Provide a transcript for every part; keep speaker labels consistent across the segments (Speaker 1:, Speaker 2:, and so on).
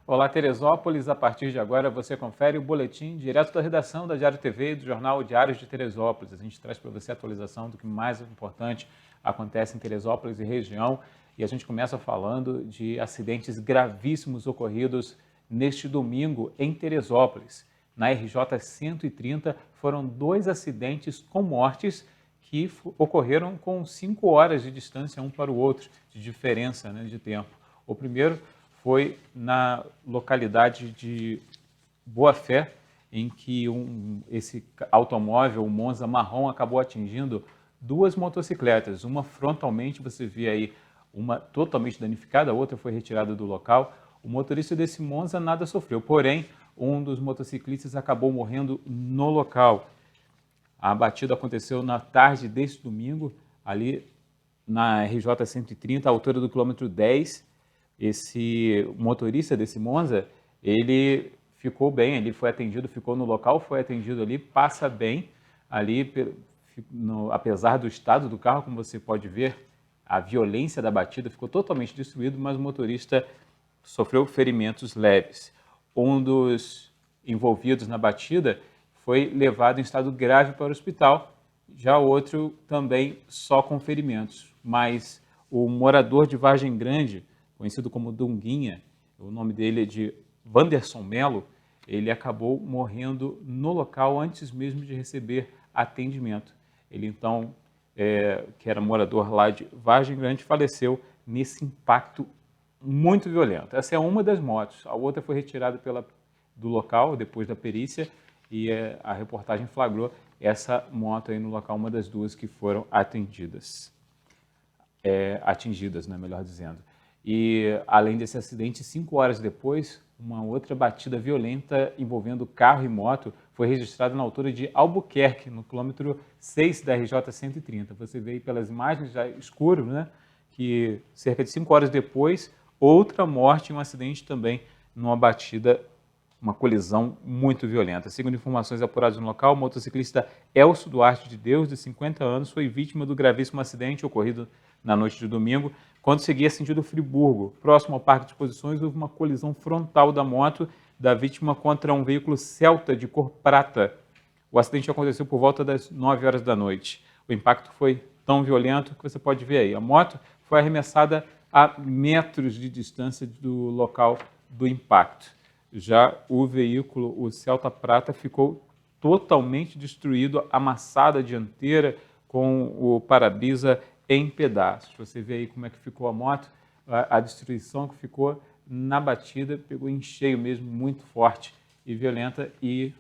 Speaker 1: Olá, Teresópolis. A partir de agora você confere o boletim direto da redação da Diário TV e do jornal Diários de Teresópolis. A gente traz para você a atualização do que mais importante acontece em Teresópolis e região. E a gente começa falando de acidentes gravíssimos ocorridos neste domingo em Teresópolis. Na RJ 130 foram 2 acidentes com mortes que ocorreram com 5 horas de distância um para o outro, de diferença, de tempo. O primeiro foi na localidade de Boa Fé, em que esse automóvel, o Monza marrom, acabou atingindo 2 motocicletas. Uma frontalmente, você vê aí, uma totalmente danificada, a outra foi retirada do local. O motorista desse Monza nada sofreu, porém, um dos motociclistas acabou morrendo no local. A batida aconteceu na tarde deste domingo, ali na RJ 130, à altura do quilômetro 10. Esse motorista desse Monza, ele ficou bem, ele foi atendido, ficou no local, foi atendido ali, passa bem ali, apesar do estado do carro, como você pode ver, a violência da batida, ficou totalmente destruído, mas o motorista sofreu ferimentos leves. Um dos envolvidos na batida foi levado em estado grave para o hospital, já o outro também só com ferimentos, mas o morador de Vargem Grande, conhecido como Dunguinha, o nome dele é de Wanderson Melo, ele acabou morrendo no local antes mesmo de receber atendimento. Ele então, que era morador lá de Vargem Grande, faleceu nesse impacto muito violento. Essa é uma das motos, a outra foi retirada do local depois da perícia e a reportagem flagrou essa moto aí no local, uma das duas que foram atingidas, melhor dizendo. E, além desse acidente, 5 horas depois, uma outra batida violenta envolvendo carro e moto foi registrada na altura de Albuquerque, no quilômetro 6 da RJ 130. Você vê aí pelas imagens, já escuro, que cerca de 5 horas depois, outra morte e um acidente também numa batida, uma colisão muito violenta. Segundo informações apuradas no local, o motociclista Elcio Duarte de Deus, de 50 anos, foi vítima do gravíssimo acidente ocorrido na noite de domingo, quando seguia sentido Friburgo. Próximo ao parque de exposições, houve uma colisão frontal da moto da vítima contra um veículo Celta de cor prata. O acidente aconteceu por volta das 9 horas da noite. O impacto foi tão violento que você pode ver aí. A moto foi arremessada a metros de distância do local do impacto. Já o veículo, o Celta prata, ficou totalmente destruído, amassada a dianteira com o para-brisa em pedaços. Você vê aí como é que ficou a moto, a destruição que ficou na batida, pegou em cheio mesmo, muito forte e violenta, e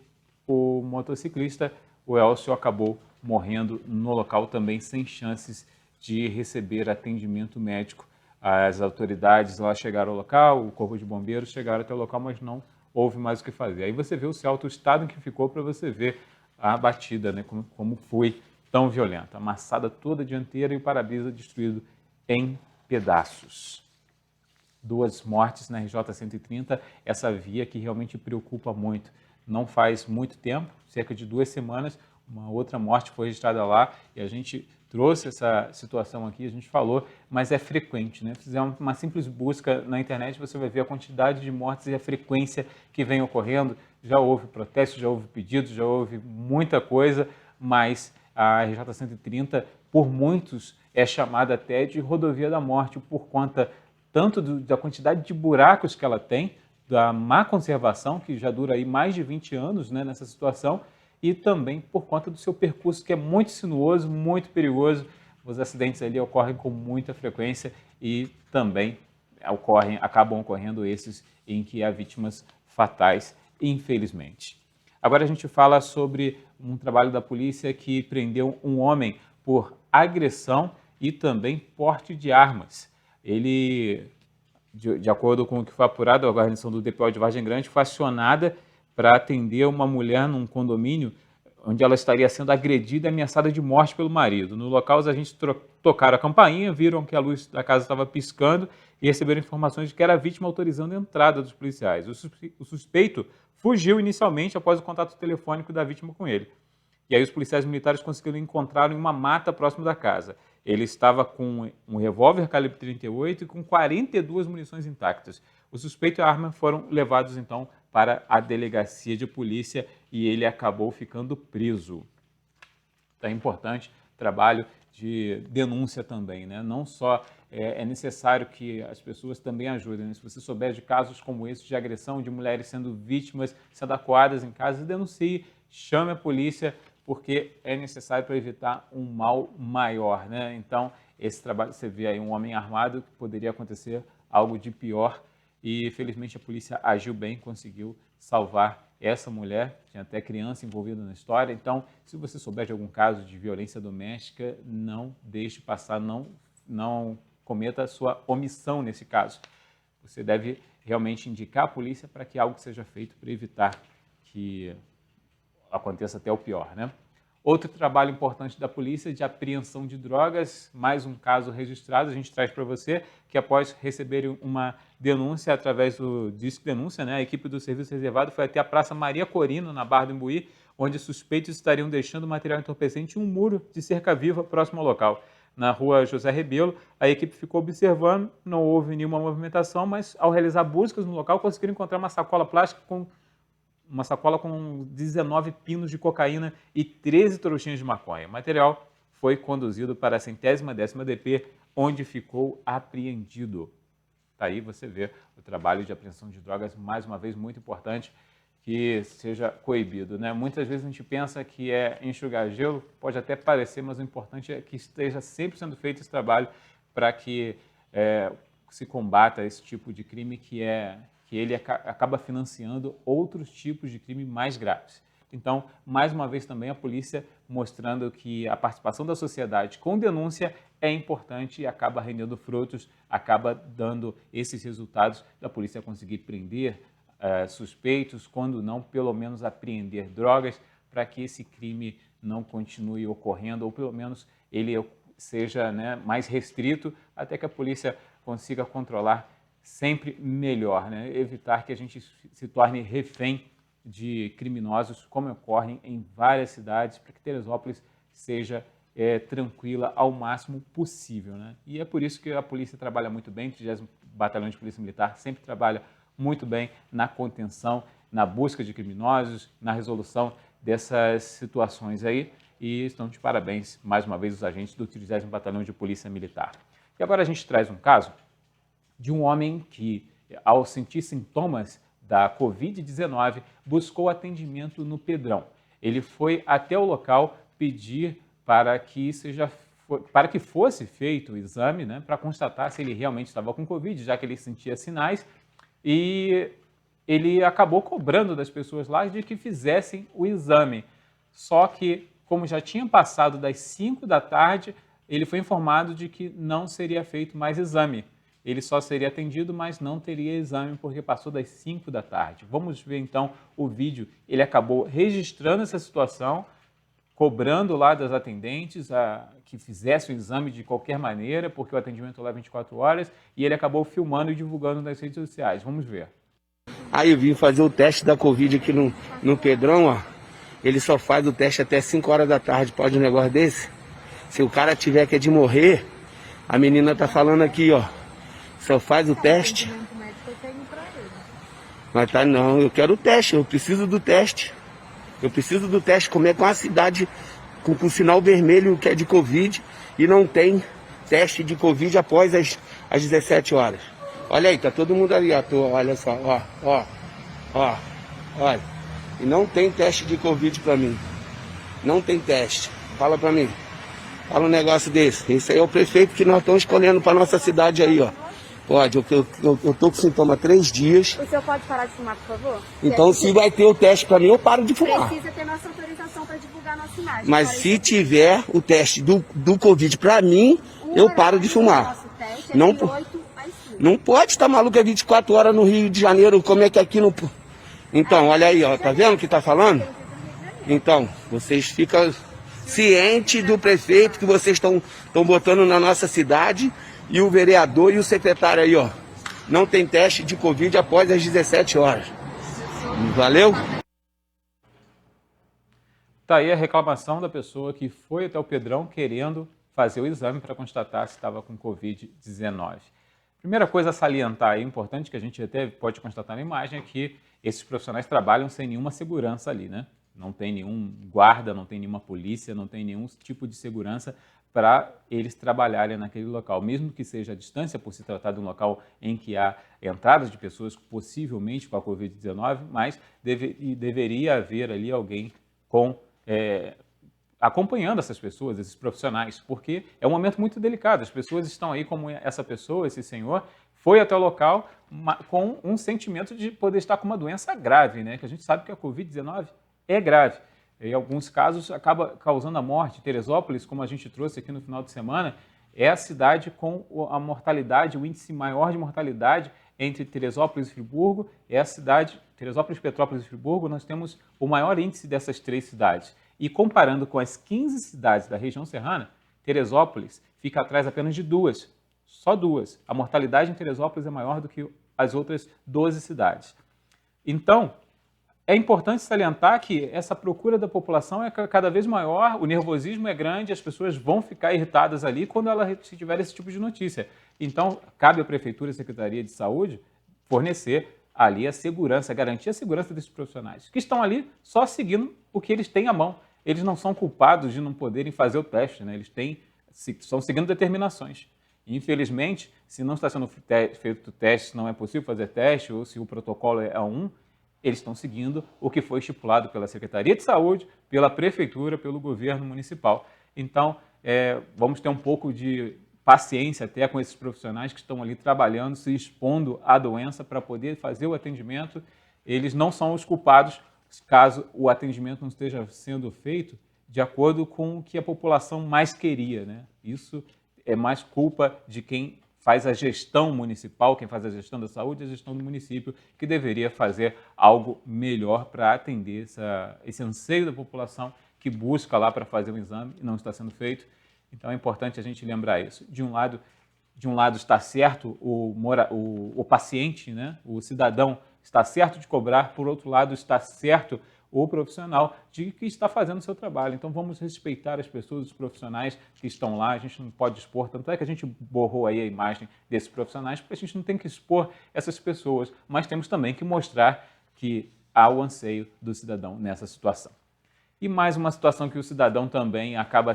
Speaker 1: o motociclista, o Elcio, acabou morrendo no local também, sem chances de receber atendimento médico. As autoridades lá chegaram ao local, o corpo de bombeiros chegaram até o local, mas não houve mais o que fazer. Aí você vê o Celta, o estado em que ficou, para você ver a batida, como foi tão violenta. Amassada toda a dianteira e o para-brisa destruído em pedaços. 2 mortes na RJ 130, essa via que realmente preocupa muito. Não faz muito tempo, cerca de 2 semanas, uma outra morte foi registrada lá e a gente trouxe essa situação aqui, a gente falou, mas é frequente, Se fizer uma simples busca na internet, você vai ver a quantidade de mortes e a frequência que vem ocorrendo. Já houve protestos, já houve pedidos, já houve muita coisa, mas a RJ 130, por muitos, é chamada até de rodovia da morte, por conta tanto da quantidade de buracos que ela tem, da má conservação, que já dura aí mais de 20 anos nessa situação, e também por conta do seu percurso, que é muito sinuoso, muito perigoso. Os acidentes ali ocorrem com muita frequência e também acabam ocorrendo esses em que há vítimas fatais, infelizmente. Agora a gente fala sobre um trabalho da polícia que prendeu um homem por agressão e também porte de armas. Ele, de acordo com o que foi apurado, a guarnição do DPO de Vargem Grande foi acionada para atender uma mulher num condomínio onde ela estaria sendo agredida e ameaçada de morte pelo marido. No local, os agentes tocaram a campainha, viram que a luz da casa estava piscando e receberam informações de que era a vítima autorizando a entrada dos policiais. O suspeito fugiu inicialmente após o contato telefônico da vítima com ele. E aí os policiais militares conseguiram encontrá-lo em uma mata próximo da casa. Ele estava com um revólver calibre 38 e com 42 munições intactas. O suspeito e a arma foram levados, então, para a delegacia de polícia e ele acabou ficando preso. É importante trabalho de denúncia também, né? Não só é necessário que as pessoas também ajudem, né? Se você souber de casos como esse de agressão de mulheres sendo vítimas, sendo acuadas em casa, denuncie, chame a polícia, porque é necessário para evitar um mal maior, né? Então, esse trabalho, você vê aí um homem armado, que poderia acontecer algo de pior, e felizmente a polícia agiu bem, conseguiu salvar essa mulher, tinha até criança envolvida na história. Então, se você souber de algum caso de violência doméstica, não deixe passar, não cometa a sua omissão nesse caso. Você deve realmente indicar a polícia para que algo seja feito para evitar que aconteça até o pior, né? Outro trabalho importante da polícia é de apreensão de drogas, mais um caso registrado, a gente traz para você, que após receber uma denúncia através do Disque Denúncia, né, a equipe do Serviço Reservado foi até a Praça Maria Corina, na Barra do Imbuí, onde suspeitos estariam deixando material entorpecente em um muro de cerca-viva próximo ao local. Na rua José Rebelo, a equipe ficou observando, não houve nenhuma movimentação, mas ao realizar buscas no local, conseguiram encontrar uma sacola plástica com 19 pinos de cocaína e 13 trouxinhas de maconha. O material foi conduzido para a 110ª DP, onde ficou apreendido. Tá aí você vê o trabalho de apreensão de drogas, mais uma vez, muito importante que seja coibido, né? Muitas vezes a gente pensa que é enxugar gelo, pode até parecer, mas o importante é que esteja sempre sendo feito esse trabalho para que se combata esse tipo de crime que ele acaba financiando outros tipos de crime mais graves. Então, mais uma vez também a polícia mostrando que a participação da sociedade com denúncia é importante e acaba rendendo frutos, acaba dando esses resultados da polícia conseguir prender suspeitos, quando não, pelo menos apreender drogas, para que esse crime não continue ocorrendo, ou pelo menos ele seja, né, mais restrito, até que a polícia consiga controlar sempre melhor, né? Evitar que a gente se torne refém de criminosos, como ocorre em várias cidades, para que Teresópolis seja tranquila ao máximo possível, né? E é por isso que a polícia trabalha muito bem, o 30º Batalhão de Polícia Militar sempre trabalha muito bem na contenção, na busca de criminosos, na resolução dessas situações aí, e estão de parabéns, mais uma vez, os agentes do 30º Batalhão de Polícia Militar. E agora a gente traz um caso de um homem que, ao sentir sintomas da Covid-19, buscou atendimento no Pedrão. Ele foi até o local pedir para que fosse feito o exame, né, para constatar se ele realmente estava com Covid, já que ele sentia sinais, e ele acabou cobrando das pessoas lá de que fizessem o exame. Só que, como já tinha passado das 5 da tarde, ele foi informado de que não seria feito mais exame. Ele só seria atendido, mas não teria exame, porque passou das 5 da tarde. Vamos ver, então, o vídeo. Ele acabou registrando essa situação, cobrando lá das atendentes que fizesse o exame de qualquer maneira, porque o atendimento leva 24 horas, e ele acabou filmando e divulgando nas redes sociais. Vamos ver.
Speaker 2: Aí eu vim fazer o teste da Covid aqui no Pedrão, ó. Ele só faz o teste até 5 horas da tarde. Pode um negócio desse? Se o cara tiver que é de morrer, a menina tá falando aqui, ó. Só faz o teste. Mas tá, não, eu quero o teste, eu preciso do teste. Eu preciso do teste. Como é que uma cidade com sinal vermelho que é de Covid e não tem teste de Covid após as 17 horas? Olha aí, tá todo mundo ali, ó. Olha só, ó. Olha. E não tem teste de Covid pra mim. Não tem teste. Fala pra mim. Fala um negócio desse. Esse aí é o prefeito que nós estamos escolhendo pra nossa cidade aí, ó. Pode, eu tô com sintoma há 3 dias.
Speaker 3: O senhor pode parar de fumar, por favor?
Speaker 2: Então, se vai ter o teste pra mim, eu paro de fumar.
Speaker 3: Precisa ter nossa autorização para divulgar a nossa imagem.
Speaker 2: Mas se tiver o teste do Covid pra mim, eu paro de fumar.
Speaker 3: Nosso teste é
Speaker 2: Não,
Speaker 3: de 8 às 5.
Speaker 2: não pode estar maluco, é 24 horas no Rio de Janeiro, como é que aqui não... Então, olha aí, ó, tá vendo o que tá falando? Então, vocês ficam cientes do prefeito que vocês estão botando na nossa cidade, e o vereador e o secretário aí, ó. Não tem teste de Covid após as 17 horas. Valeu?
Speaker 1: Tá aí a reclamação da pessoa que foi até o Pedrão querendo fazer o exame para constatar se estava com Covid-19. Primeira coisa a salientar, é importante, que a gente até pode constatar na imagem, é que esses profissionais trabalham sem nenhuma segurança ali, né? Não tem nenhum guarda, não tem nenhuma polícia, não tem nenhum tipo de segurança para eles trabalharem naquele local. Mesmo que seja à distância, por se tratar de um local em que há entradas de pessoas possivelmente com a Covid-19, mas deveria haver ali alguém acompanhando essas pessoas, esses profissionais, porque é um momento muito delicado. As pessoas estão aí, como essa pessoa, esse senhor, foi até o local com um sentimento de poder estar com uma doença grave, né? Que a gente sabe que a Covid-19 é grave. Em alguns casos, acaba causando a morte. Teresópolis, como a gente trouxe aqui no final de semana, é a cidade com a mortalidade, o índice maior de mortalidade entre Teresópolis e Friburgo. É a cidade, Teresópolis, Petrópolis e Friburgo, nós temos o maior índice dessas 3 cidades. E comparando com as 15 cidades da região serrana, Teresópolis fica atrás apenas de 2, só 2. A mortalidade em Teresópolis é maior do que as outras 12 cidades. Então, é importante salientar que essa procura da população é cada vez maior, o nervosismo é grande, as pessoas vão ficar irritadas ali quando elas tiverem esse tipo de notícia. Então, cabe à Prefeitura e à Secretaria de Saúde fornecer ali a segurança, garantir a segurança desses profissionais, que estão ali só seguindo o que eles têm à mão. Eles não são culpados de não poderem fazer o teste, né? Eles estão seguindo determinações. Infelizmente, se não está sendo feito teste, se não é possível fazer teste, ou se o protocolo é eles estão seguindo o que foi estipulado pela Secretaria de Saúde, pela Prefeitura, pelo governo municipal. Então, vamos ter um pouco de paciência até com esses profissionais que estão ali trabalhando, se expondo à doença para poder fazer o atendimento. Eles não são os culpados caso o atendimento não esteja sendo feito de acordo com o que a população mais queria, né? Isso é mais culpa de quem faz a gestão municipal, quem faz a gestão da saúde, a gestão do município, que deveria fazer algo melhor para atender esse anseio da população que busca lá para fazer um exame e não está sendo feito. Então é importante a gente lembrar isso. De um lado está certo o paciente, né? O cidadão está certo de cobrar, por outro lado está certo o profissional de que está fazendo o seu trabalho. Então vamos respeitar as pessoas, os profissionais que estão lá, a gente não pode expor, tanto é que a gente borrou aí a imagem desses profissionais, porque a gente não tem que expor essas pessoas, mas temos também que mostrar que há o anseio do cidadão nessa situação. E mais uma situação que o cidadão também acaba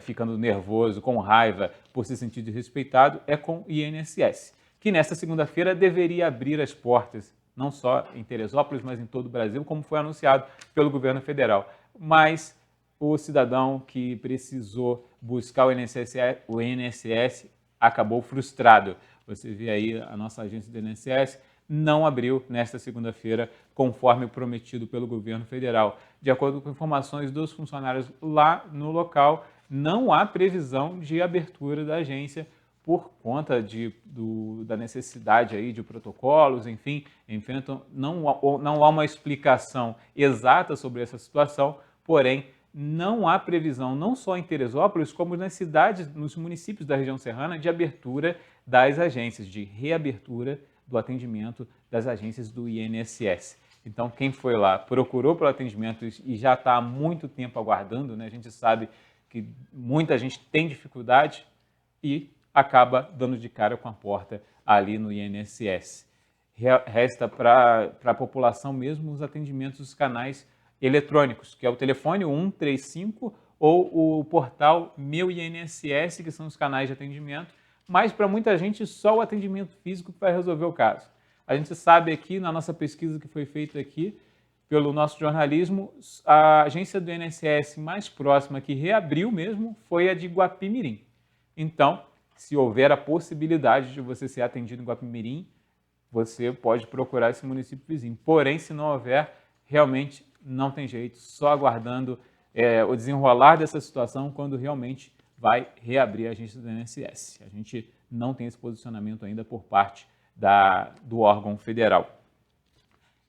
Speaker 1: ficando nervoso, com raiva, por se sentir desrespeitado, é com o INSS, que nesta segunda-feira deveria abrir as portas, não só em Teresópolis, mas em todo o Brasil, como foi anunciado pelo governo federal. Mas o cidadão que precisou buscar o INSS acabou frustrado. Você vê aí a nossa agência do INSS não abriu nesta segunda-feira, conforme prometido pelo governo federal. De acordo com informações dos funcionários lá no local, não há previsão de abertura da agência por conta da necessidade aí de protocolos, enfim, não há uma explicação exata sobre essa situação, porém, não há previsão, não só em Teresópolis, como nas cidades, nos municípios da região serrana, de abertura das agências, de reabertura do atendimento das agências do INSS. Então, quem foi lá, procurou pelo atendimento e já está há muito tempo aguardando, né? A gente sabe que muita gente tem dificuldade e acaba dando de cara com a porta ali no INSS. Resta para a população mesmo os atendimentos dos canais eletrônicos, que é o telefone 135 ou o portal Meu INSS, que são os canais de atendimento, mas para muita gente só o atendimento físico vai resolver o caso. A gente sabe aqui, na nossa pesquisa que foi feita aqui, pelo nosso jornalismo, a agência do INSS mais próxima que reabriu mesmo foi a de Guapimirim. Então, se houver a possibilidade de você ser atendido em Guapimirim, você pode procurar esse município vizinho. Porém, se não houver, realmente não tem jeito, só aguardando o desenrolar dessa situação quando realmente vai reabrir a agência do INSS. A gente não tem esse posicionamento ainda por parte do órgão federal.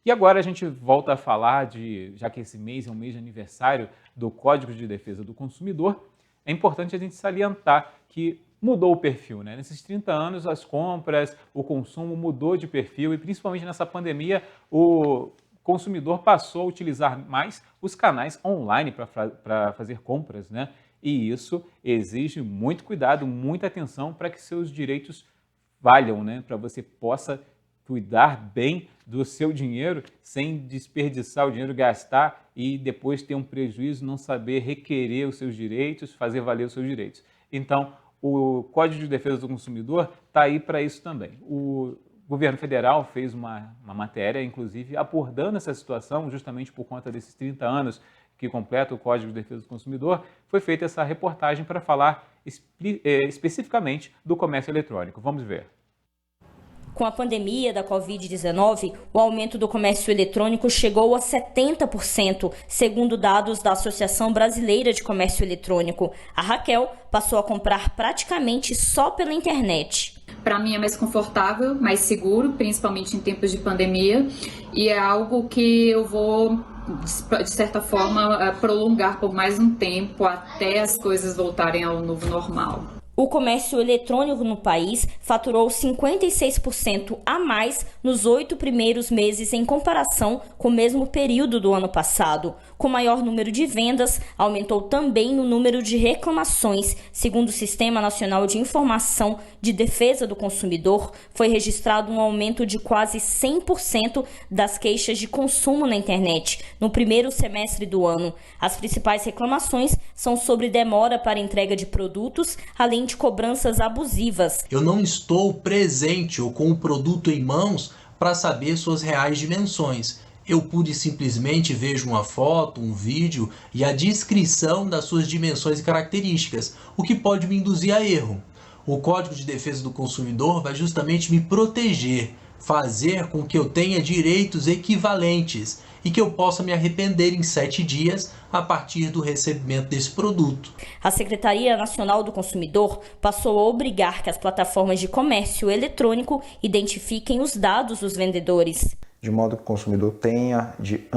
Speaker 1: E agora a gente volta a falar já que esse mês é um mês de aniversário do Código de Defesa do Consumidor, é importante a gente salientar que mudou o perfil, né? Nesses 30 anos, as compras, o consumo mudou de perfil e principalmente nessa pandemia, o consumidor passou a utilizar mais os canais online para fazer compras, né? E isso exige muito cuidado, muita atenção para que seus direitos valham, né, para você possa cuidar bem do seu dinheiro sem desperdiçar o dinheiro, gastar e depois ter um prejuízo, não saber requerer os seus direitos, fazer valer os seus direitos. Então, o Código de Defesa do Consumidor está aí para isso também. O governo federal fez uma matéria, inclusive, abordando essa situação, justamente por conta desses 30 anos que completa o Código de Defesa do Consumidor, foi feita essa reportagem para falar especificamente do comércio eletrônico. Vamos ver.
Speaker 4: Com a pandemia da Covid-19, o aumento do comércio eletrônico chegou a 70%, segundo dados da Associação Brasileira de Comércio Eletrônico. A Raquel passou a comprar praticamente só pela internet.
Speaker 5: Para mim é mais confortável, mais seguro, principalmente em tempos de pandemia, e é algo que eu vou, de certa forma, prolongar por mais um tempo até as coisas voltarem ao novo normal.
Speaker 4: O comércio eletrônico no país faturou 56% a mais nos 8 primeiros meses em comparação com o mesmo período do ano passado. Com maior número de vendas, aumentou também o número de reclamações. Segundo o Sistema Nacional de Informação de Defesa do Consumidor, foi registrado um aumento de quase 100% das queixas de consumo na internet no primeiro semestre do ano. As principais reclamações são sobre demora para entrega de produtos, além de cobranças abusivas.
Speaker 6: Eu não estou presente ou com o produto em mãos para saber suas reais dimensões. Eu pura e simplesmente vejo uma foto, um vídeo e a descrição das suas dimensões e características, o que pode me induzir a erro. O Código de Defesa do Consumidor vai justamente me proteger, fazer com que eu tenha direitos equivalentes e que eu possa me arrepender em 7 dias a partir do recebimento desse produto.
Speaker 4: A Secretaria Nacional do Consumidor passou a obrigar que as plataformas de comércio eletrônico identifiquem os dados dos vendedores.
Speaker 7: De modo que o consumidor tenha de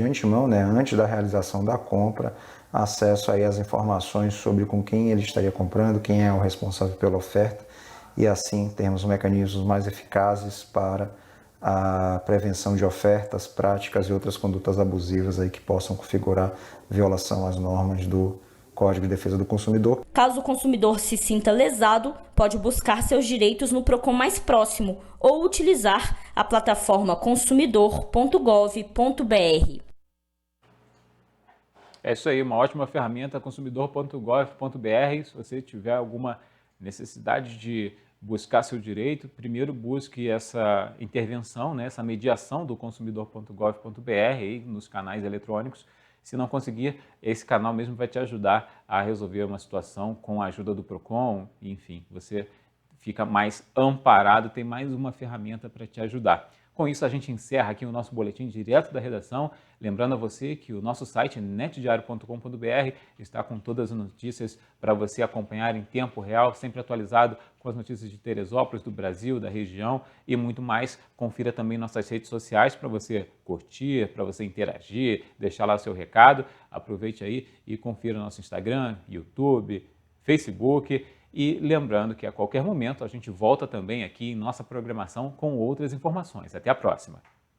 Speaker 7: antemão, antes da realização da compra, acesso aí às informações sobre com quem ele estaria comprando, quem é o responsável pela oferta, e assim termos mecanismos mais eficazes para a prevenção de ofertas, práticas e outras condutas abusivas aí que possam configurar violação às normas do Código de Defesa do Consumidor.
Speaker 4: Caso o consumidor se sinta lesado, pode buscar seus direitos no PROCON mais próximo ou utilizar a plataforma consumidor.gov.br.
Speaker 1: É isso aí, uma ótima ferramenta, consumidor.gov.br. Se você tiver alguma necessidade de buscar seu direito, primeiro busque essa intervenção, essa mediação do consumidor.gov.br aí nos canais eletrônicos. Se não conseguir, esse canal mesmo vai te ajudar a resolver uma situação com a ajuda do PROCON, enfim, você fica mais amparado, tem mais uma ferramenta para te ajudar. Com isso, a gente encerra aqui o nosso boletim direto da redação. Lembrando a você que o nosso site, netdiario.com.br, está com todas as notícias para você acompanhar em tempo real, sempre atualizado com as notícias de Teresópolis, do Brasil, da região e muito mais. Confira também nossas redes sociais para você curtir, para você interagir, deixar lá o seu recado. Aproveite aí e confira nosso Instagram, YouTube, Facebook. E lembrando que a qualquer momento a gente volta também aqui em nossa programação com outras informações. Até a próxima!